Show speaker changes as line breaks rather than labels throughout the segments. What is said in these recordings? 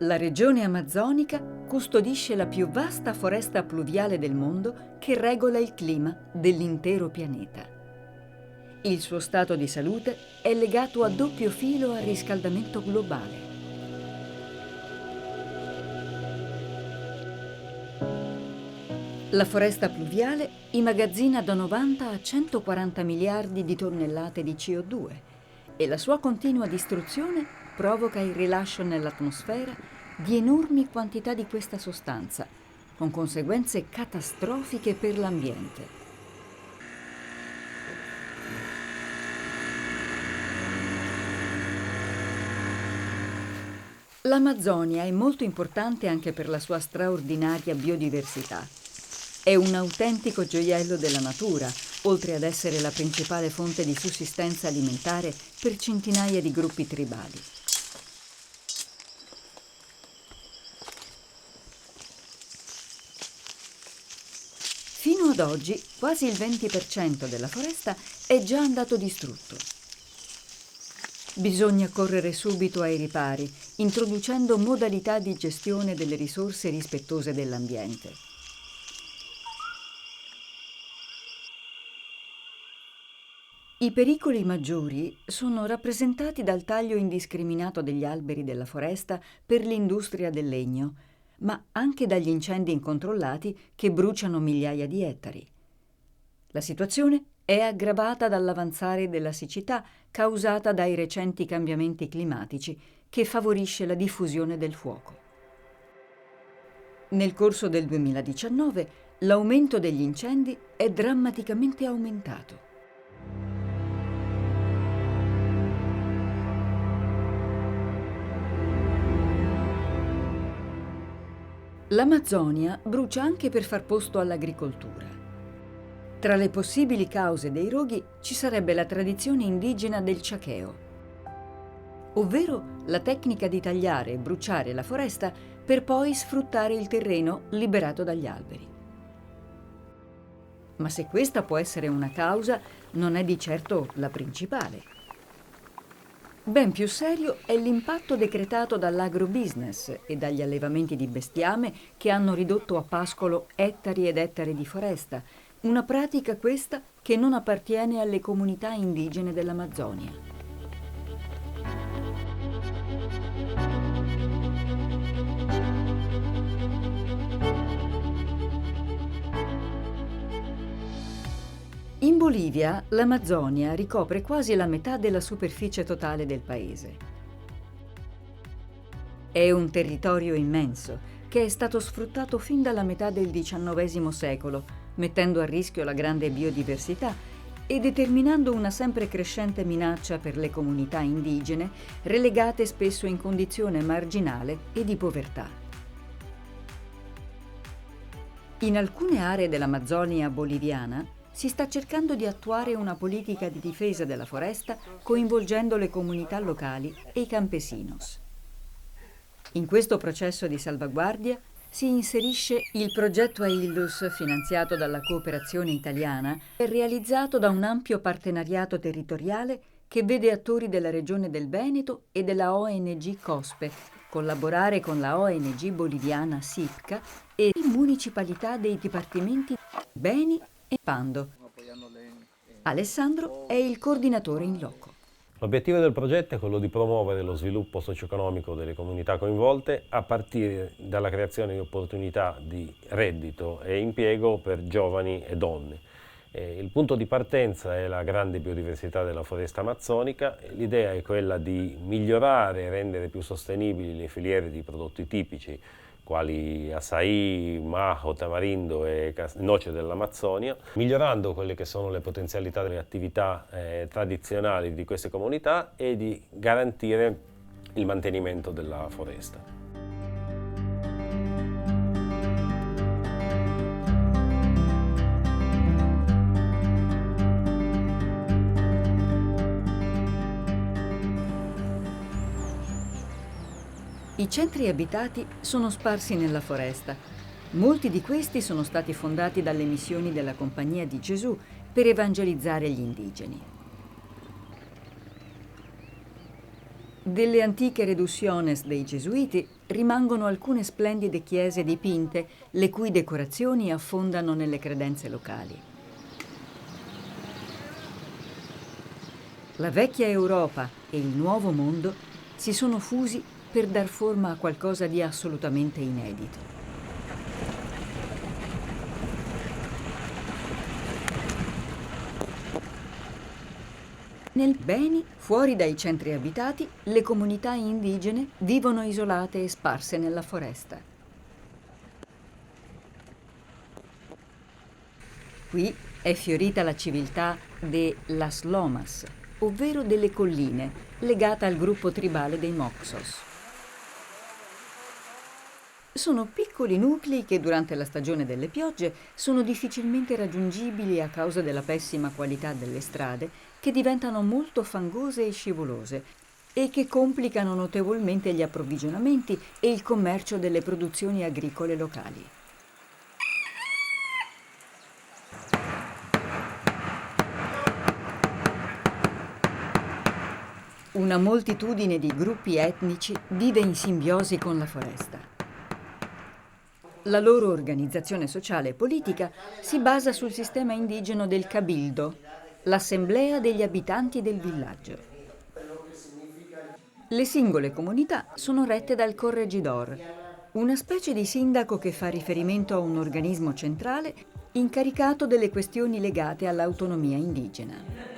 La regione amazzonica custodisce la più vasta foresta pluviale del mondo che regola il clima dell'intero pianeta. Il suo stato di salute è legato a doppio filo al riscaldamento globale. La foresta pluviale immagazzina da 90 a 140 miliardi di tonnellate di CO2 e la sua continua distruzione provoca il rilascio nell'atmosfera di enormi quantità di questa sostanza, con conseguenze catastrofiche per l'ambiente. L'Amazzonia è molto importante anche per la sua straordinaria biodiversità. È un autentico gioiello della natura, oltre ad essere la principale fonte di sussistenza alimentare per centinaia di gruppi tribali. Fino ad oggi, quasi il 20% della foresta è già andato distrutto. Bisogna correre subito ai ripari, introducendo modalità di gestione delle risorse rispettose dell'ambiente. I pericoli maggiori sono rappresentati dal taglio indiscriminato degli alberi della foresta per l'industria del legno, ma anche dagli incendi incontrollati che bruciano migliaia di ettari. La situazione è aggravata dall'avanzare della siccità causata dai recenti cambiamenti climatici, che favorisce la diffusione del fuoco. Nel corso del 2019 l'aumento degli incendi è drammaticamente aumentato. L'Amazzonia brucia anche per far posto all'agricoltura. Tra le possibili cause dei roghi ci sarebbe la tradizione indigena del ciacheo, ovvero la tecnica di tagliare e bruciare la foresta per poi sfruttare il terreno liberato dagli alberi. Ma se questa può essere una causa, non è di certo la principale. Ben più serio è l'impatto decretato dall'agrobusiness e dagli allevamenti di bestiame che hanno ridotto a pascolo ettari ed ettari di foresta, una pratica questa che non appartiene alle comunità indigene dell'Amazzonia. In Bolivia, l'Amazzonia ricopre quasi la metà della superficie totale del paese. È un territorio immenso che è stato sfruttato fin dalla metà del XIX secolo, mettendo a rischio la grande biodiversità e determinando una sempre crescente minaccia per le comunità indigene, relegate spesso in condizione marginale e di povertà. In alcune aree dell'Amazzonia boliviana si sta cercando di attuare una politica di difesa della foresta coinvolgendo le comunità locali e i campesinos. In questo processo di salvaguardia si inserisce il progetto Aillus, finanziato dalla cooperazione italiana e realizzato da un ampio partenariato territoriale che vede attori della regione del Veneto e della ONG COSPE collaborare con la ONG boliviana SIPCA e municipalità dei dipartimenti Beni e Pando. Alessandro è il coordinatore in loco.
L'obiettivo del progetto è quello di promuovere lo sviluppo socio-economico delle comunità coinvolte a partire dalla creazione di opportunità di reddito e impiego per giovani e donne. Il punto di partenza è la grande biodiversità della foresta amazzonica. L'idea è quella di migliorare e rendere più sostenibili le filiere di prodotti tipici quali açaí, majo, tamarindo e noce dell'Amazzonia, migliorando quelle che sono le potenzialità delle attività tradizionali di queste comunità e di garantire il mantenimento della foresta.
I centri abitati sono sparsi nella foresta. Molti di questi sono stati fondati dalle missioni della Compagnia di Gesù per evangelizzare gli indigeni. Delle antiche redussiones dei Gesuiti rimangono alcune splendide chiese dipinte, le cui decorazioni affondano nelle credenze locali. La vecchia Europa e il nuovo mondo si sono fusi per dar forma a qualcosa di assolutamente inedito. Nel Beni, fuori dai centri abitati, le comunità indigene vivono isolate e sparse nella foresta. Qui è fiorita la civiltà de Las Lomas, ovvero delle colline, legata al gruppo tribale dei Moxos. Sono piccoli nuclei che durante la stagione delle piogge sono difficilmente raggiungibili a causa della pessima qualità delle strade, che diventano molto fangose e scivolose e che complicano notevolmente gli approvvigionamenti e il commercio delle produzioni agricole locali. Una moltitudine di gruppi etnici vive in simbiosi con la foresta. La loro organizzazione sociale e politica si basa sul sistema indigeno del Cabildo, l'assemblea degli abitanti del villaggio. Le singole comunità sono rette dal corregidor, una specie di sindaco che fa riferimento a un organismo centrale incaricato delle questioni legate all'autonomia indigena.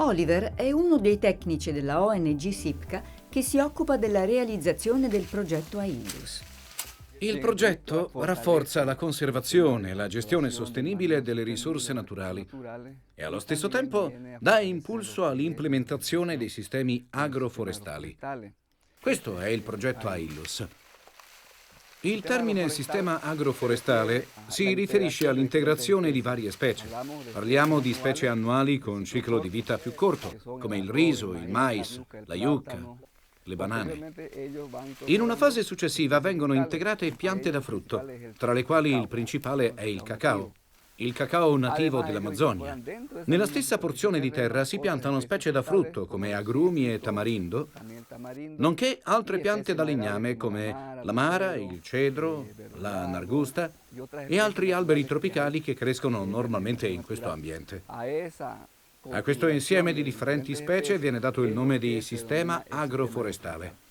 Oliver è uno dei tecnici della ONG SIPCA che si occupa della realizzazione del progetto Aindus.
Il progetto rafforza la conservazione e la gestione sostenibile delle risorse naturali e allo stesso tempo dà impulso all'implementazione dei sistemi agroforestali. Questo è il progetto Aindus. Il termine sistema agroforestale si riferisce all'integrazione di varie specie. Parliamo di specie annuali con ciclo di vita più corto, come il riso, il mais, la yucca, le banane. In una fase successiva vengono integrate piante da frutto, tra le quali il principale è il cacao nativo dell'Amazzonia. Nella stessa porzione di terra si piantano specie da frutto come agrumi e tamarindo, nonché altre piante da legname come l'amara, il cedro, la nargusta e altri alberi tropicali che crescono normalmente in questo ambiente. A questo insieme di differenti specie viene dato il nome di sistema agroforestale.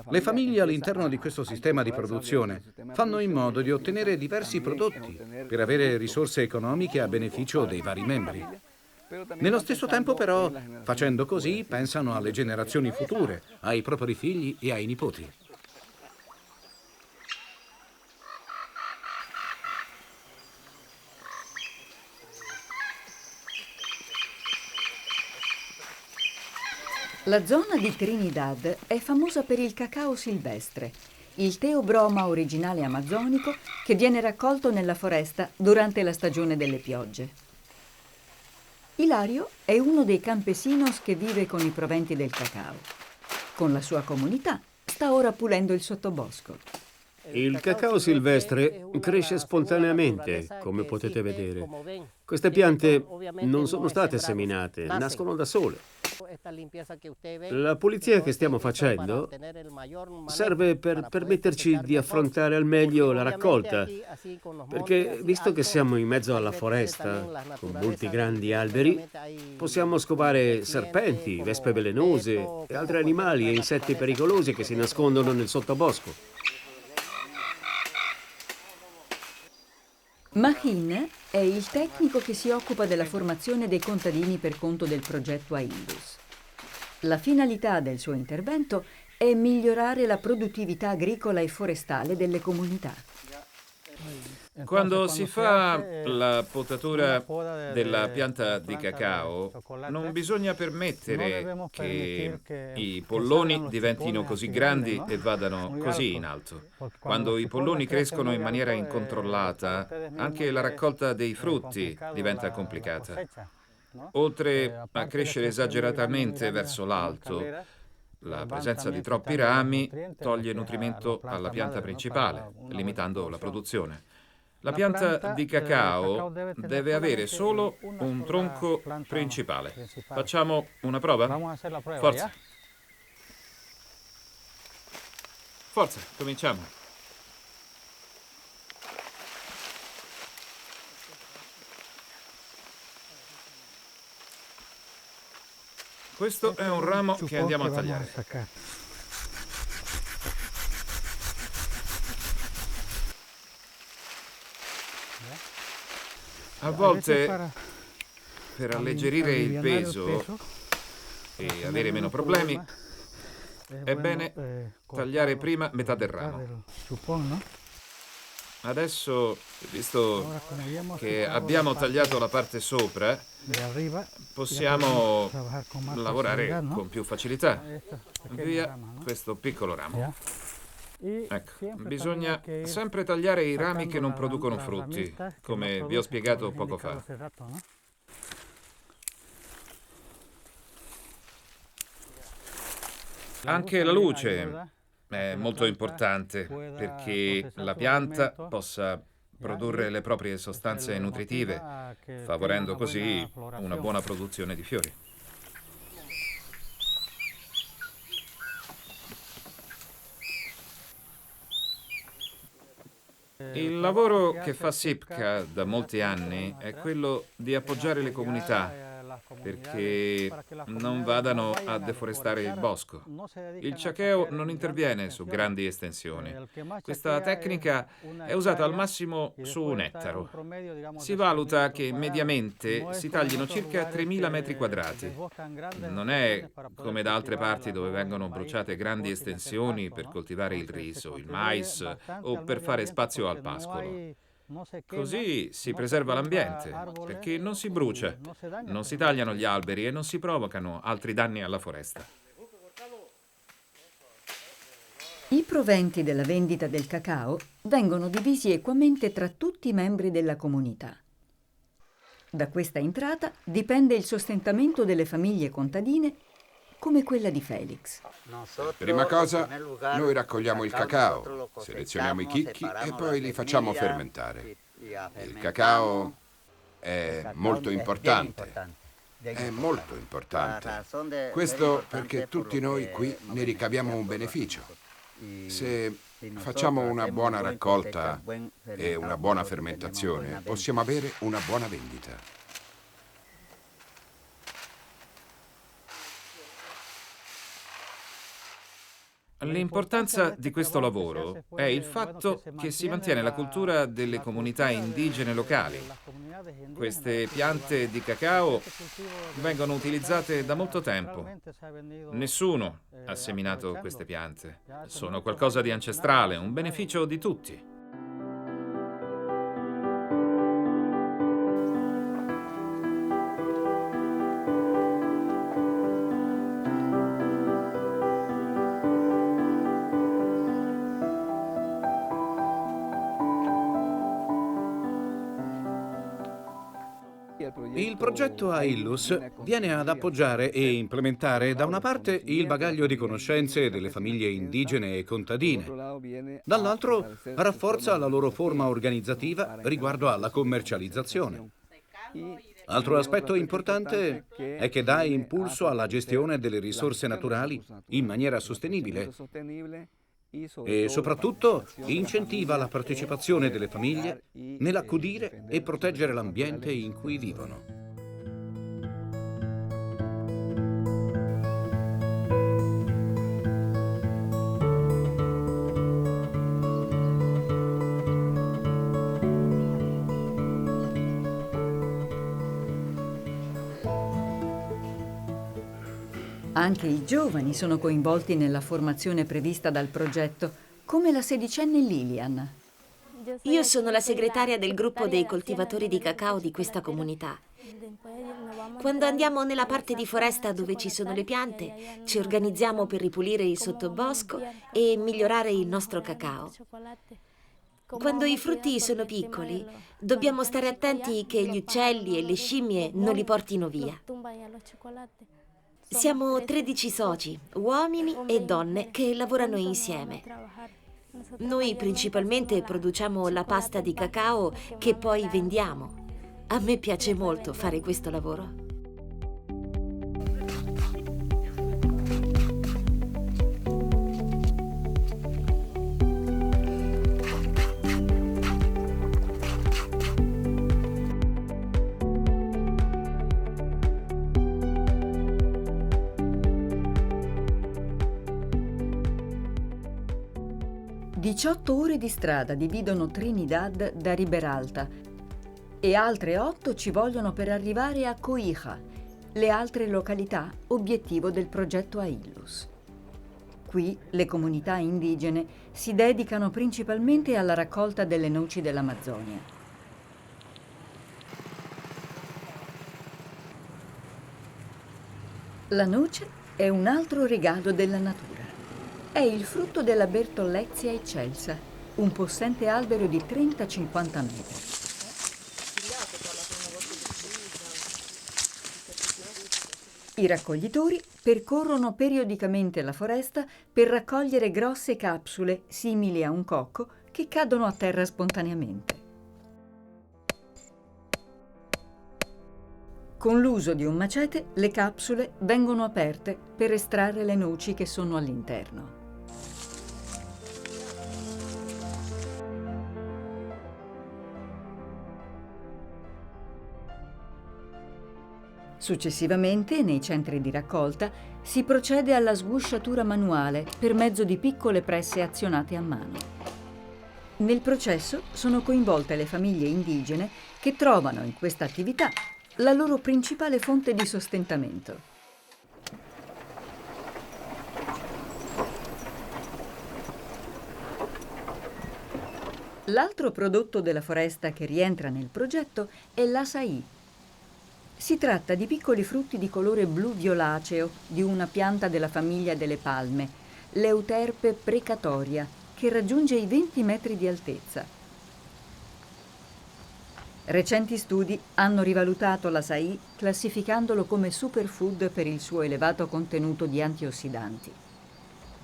Le famiglie all'interno di questo sistema di produzione fanno in modo di ottenere diversi prodotti per avere risorse economiche a beneficio dei vari membri. Nello stesso tempo, però, facendo così, pensano alle generazioni future, ai propri figli e ai nipoti.
La zona di Trinidad è famosa per il cacao silvestre, il Theobroma originale amazzonico che viene raccolto nella foresta durante la stagione delle piogge. Ilario è uno dei campesinos che vive con i proventi del cacao. Con la sua comunità sta ora pulendo il sottobosco.
Il cacao silvestre cresce spontaneamente, come potete vedere. Queste piante non sono state seminate, nascono da sole. La pulizia che stiamo facendo serve per permetterci di affrontare al meglio la raccolta, perché visto che siamo in mezzo alla foresta, con molti grandi alberi, possiamo scovare serpenti, vespe velenose e altri animali e insetti pericolosi che si nascondono nel sottobosco.
Mahin è il tecnico che si occupa della formazione dei contadini per conto del progetto Aindus. La finalità del suo intervento è migliorare la produttività agricola e forestale delle comunità.
Quando si fa la potatura della pianta di cacao, non bisogna permettere che i polloni diventino così grandi e vadano così in alto. Quando i polloni crescono in maniera incontrollata, anche la raccolta dei frutti diventa complicata. Oltre a crescere esageratamente verso l'alto, La presenza di troppi rami toglie nutrimento alla pianta principale, limitando la produzione. La pianta di cacao deve avere solo un tronco principale. Facciamo una prova? Forza! Forza, cominciamo. Questo è un ramo che andiamo a tagliare. A volte, per alleggerire il peso e avere meno problemi, è bene tagliare prima metà del ramo. Adesso, visto che abbiamo tagliato la parte sopra, possiamo lavorare con più facilità. Via questo piccolo ramo. Ecco, bisogna sempre tagliare i rami che non producono frutti, come vi ho spiegato poco fa. Anche la luce è molto importante perché la pianta possa produrre le proprie sostanze nutritive, favorendo così una buona produzione di fiori. Il lavoro che fa Sipka da molti anni è quello di appoggiare le comunità perché non vadano a deforestare il bosco. Il ciacheo non interviene su grandi estensioni. Questa tecnica è usata al massimo su un ettaro. Si valuta che mediamente si taglino circa 3.000 metri quadrati. Non è come da altre parti dove vengono bruciate grandi estensioni per coltivare il riso, il mais o per fare spazio al pascolo. Così si preserva l'ambiente, perché non si brucia, non si tagliano gli alberi e non si provocano altri danni alla foresta.
I proventi della vendita del cacao vengono divisi equamente tra tutti i membri della comunità. Da questa entrata dipende il sostentamento delle famiglie contadine come quella di Felix.
Prima cosa, noi raccogliamo il cacao, selezioniamo i chicchi e poi li facciamo fermentare. Il cacao è molto importante. È molto importante. Questo perché tutti noi qui ne ricaviamo un beneficio. Se facciamo una buona raccolta e una buona fermentazione, possiamo avere una buona vendita.
L'importanza di questo lavoro è il fatto che si mantiene la cultura delle comunità indigene locali. Queste piante di cacao vengono utilizzate da molto tempo. Nessuno ha seminato queste piante. Sono qualcosa di ancestrale, un beneficio di tutti.
Il progetto AILLUS viene ad appoggiare e implementare da una parte il bagaglio di conoscenze delle famiglie indigene e contadine, dall'altro rafforza la loro forma organizzativa riguardo alla commercializzazione. Altro aspetto importante è che dà impulso alla gestione delle risorse naturali in maniera sostenibile e soprattutto incentiva la partecipazione delle famiglie nell'accudire e proteggere l'ambiente in cui vivono.
Anche i giovani sono coinvolti nella formazione prevista dal progetto, come la sedicenne Lilian.
Io sono la segretaria del gruppo dei coltivatori di cacao di questa comunità. Quando andiamo nella parte di foresta dove ci sono le piante, ci organizziamo per ripulire il sottobosco e migliorare il nostro cacao. Quando i frutti sono piccoli, dobbiamo stare attenti che gli uccelli e le scimmie non li portino via. Siamo 13 soci, uomini e donne, che lavorano insieme. Noi principalmente produciamo la pasta di cacao che poi vendiamo. A me piace molto fare questo lavoro.
Diciotto ore di strada dividono Trinidad da Riberalta e altre 8 ci vogliono per arrivare a Coija, le altre località obiettivo del progetto AILUS. Qui le comunità indigene si dedicano principalmente alla raccolta delle noci dell'Amazzonia. La noce è un altro regalo della natura. È il frutto della Bertollezzia eccelsa, un possente albero di 30-50 metri. I raccoglitori percorrono periodicamente la foresta per raccogliere grosse capsule simili a un cocco che cadono a terra spontaneamente. Con l'uso di un macete, le capsule vengono aperte per estrarre le noci che sono all'interno. Successivamente, nei centri di raccolta, si procede alla sgusciatura manuale per mezzo di piccole presse azionate a mano. Nel processo sono coinvolte le famiglie indigene che trovano in questa attività la loro principale fonte di sostentamento. L'altro prodotto della foresta che rientra nel progetto è l'açaí. Si tratta di piccoli frutti di colore blu-violaceo di una pianta della famiglia delle palme, l'Euterpe precatoria, che raggiunge i 20 metri di altezza. Recenti studi hanno rivalutato l'açaí classificandolo come superfood per il suo elevato contenuto di antiossidanti.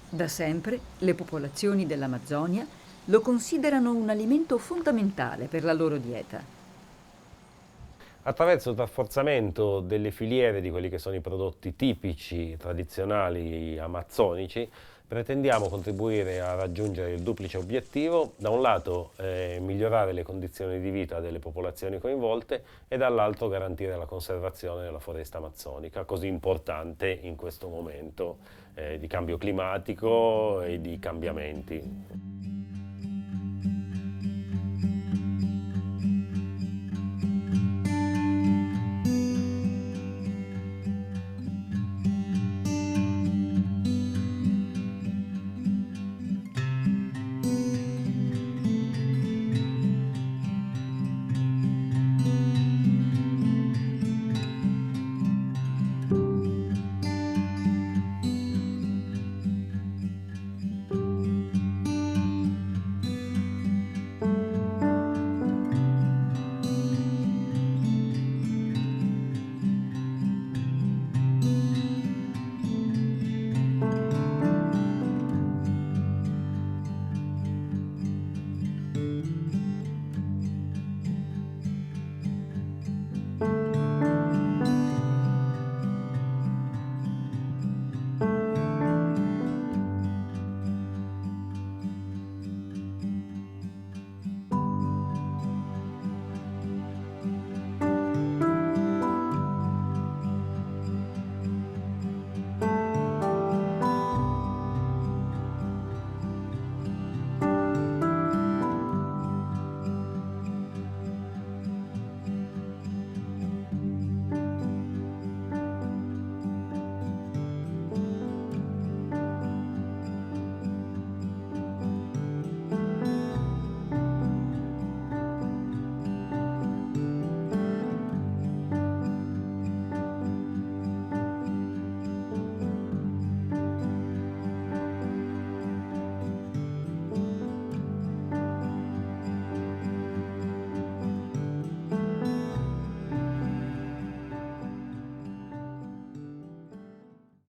Da sempre le popolazioni dell'Amazzonia lo considerano un alimento fondamentale per la loro dieta.
Attraverso il rafforzamento delle filiere di quelli che sono i prodotti tipici, tradizionali, amazzonici, pretendiamo contribuire a raggiungere il duplice obiettivo: da un lato migliorare le condizioni di vita delle popolazioni coinvolte e dall'altro garantire la conservazione della foresta amazzonica, così importante in questo momento di cambio climatico e di cambiamenti.